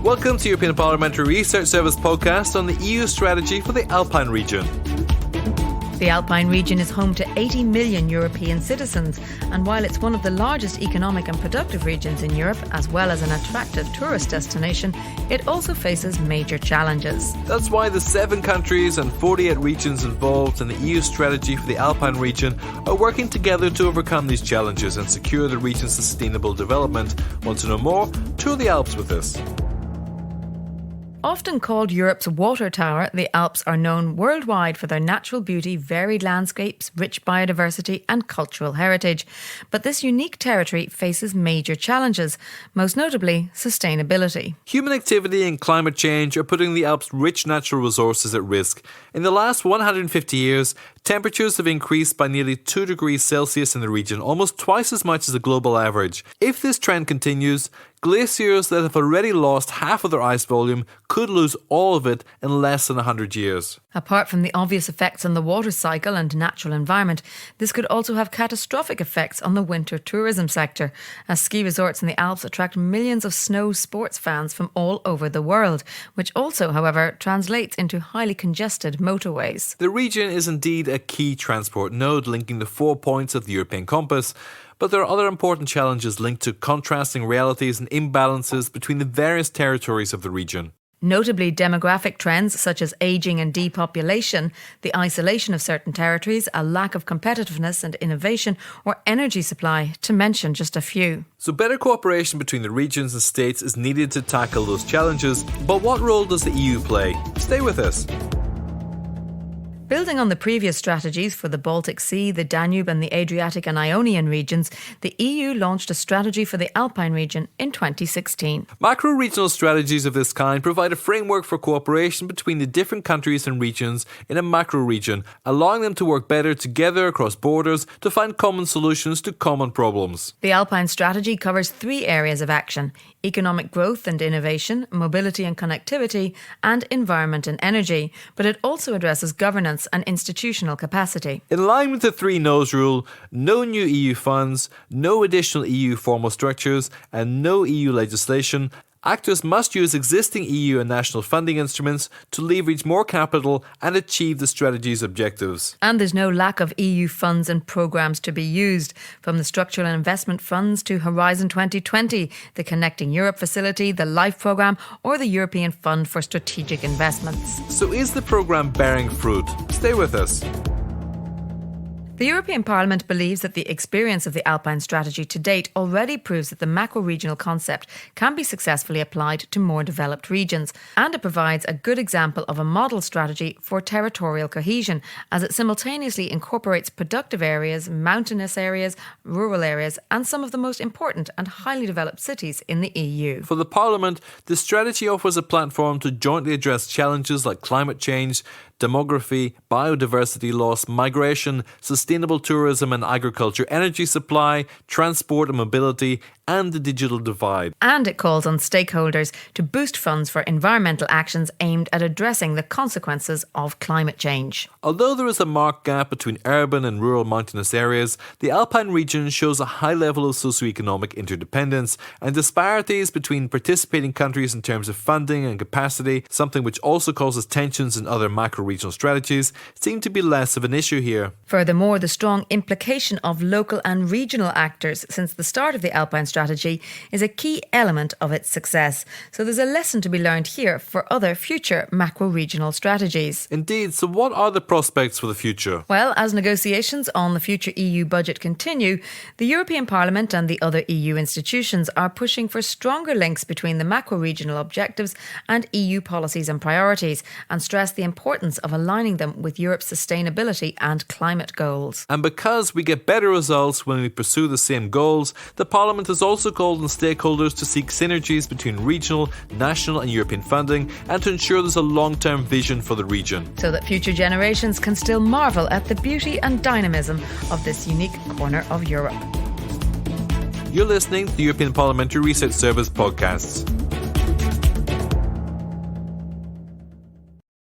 Welcome to European Parliamentary Research Service podcast on the EU strategy for the Alpine Region. The Alpine Region is home to 80 million European citizens, and while it's one of the largest economic and productive regions in Europe, as well as an attractive tourist destination, it also faces major challenges. That's why the 7 countries and 48 regions involved in the EU strategy for the Alpine Region are working together to overcome these challenges and secure the region's sustainable development. Want to know more? Tour the Alps with us. Often called Europe's water tower, the Alps are known worldwide for their natural beauty, varied landscapes, rich biodiversity and cultural heritage. But this unique territory faces major challenges, most notably sustainability. Human activity and climate change are putting the Alps' rich natural resources at risk. In the last 150 years, temperatures have increased by nearly 2 degrees Celsius in the region, almost twice as much as the global average. If this trend continues, glaciers that have already lost half of their ice volume could lose all of it in less than 100 years. Apart from the obvious effects on the water cycle and natural environment, this could also have catastrophic effects on the winter tourism sector, as ski resorts in the Alps attract millions of snow sports fans from all over the world, which also, however, translates into highly congested motorways. The region is indeed a key transport node linking the 4 points of the European compass, but there are other important challenges linked to contrasting realities and imbalances between the various territories of the region. Notably, demographic trends such as ageing and depopulation, the isolation of certain territories, a lack of competitiveness and innovation, or energy supply, to mention just a few. So better cooperation between the regions and states is needed to tackle those challenges, but what role does the EU play? Stay with us. Building on the previous strategies for the Baltic Sea, the Danube and the Adriatic and Ionian regions, the EU launched a strategy for the Alpine region in 2016. Macro-regional strategies of this kind provide a framework for cooperation between the different countries and regions in a macro-region, allowing them to work better together across borders to find common solutions to common problems. The Alpine strategy covers 3 areas of action: economic growth and innovation, mobility and connectivity, and environment and energy, but it also addresses governance and institutional capacity. In line with the 3 no's rule, no new EU funds, no additional EU formal structures, and no EU legislation, actors must use existing EU and national funding instruments to leverage more capital and achieve the strategy's objectives. And there's no lack of EU funds and programmes to be used, from the structural and investment funds to Horizon 2020, the Connecting Europe facility, the LIFE programme, or the European Fund for Strategic Investments. So is the programme bearing fruit? Stay with us. The European Parliament believes that the experience of the Alpine strategy to date already proves that the macro-regional concept can be successfully applied to more developed regions, and it provides a good example of a model strategy for territorial cohesion, as it simultaneously incorporates productive areas, mountainous areas, rural areas, and some of the most important and highly developed cities in the EU. For the Parliament, the strategy offers a platform to jointly address challenges like climate change, demography, biodiversity loss, migration, sustainable tourism and agriculture, energy supply, transport and mobility, and the digital divide. And it calls on stakeholders to boost funds for environmental actions aimed at addressing the consequences of climate change. Although there is a marked gap between urban and rural mountainous areas, the Alpine region shows a high level of socioeconomic interdependence, and disparities between participating countries in terms of funding and capacity, something which also causes tensions in other macro-regional strategies, seem to be less of an issue here. Furthermore, the strong implication of local and regional actors since the start of the Alpine strategy is a key element of its success. So there's a lesson to be learned here for other future macro-regional strategies. Indeed, so what are the prospects for the future? Well, as negotiations on the future EU budget continue, the European Parliament and the other EU institutions are pushing for stronger links between the macro-regional objectives and EU policies and priorities, and stress the importance of aligning them with Europe's sustainability and climate goals. And because we get better results when we pursue the same goals, the Parliament has also called on stakeholders to seek synergies between regional, national and European funding, and to ensure there's a long-term vision for the region, so that future generations can still marvel at the beauty and dynamism of this unique corner of Europe. You're listening to the European Parliamentary Research Service podcasts.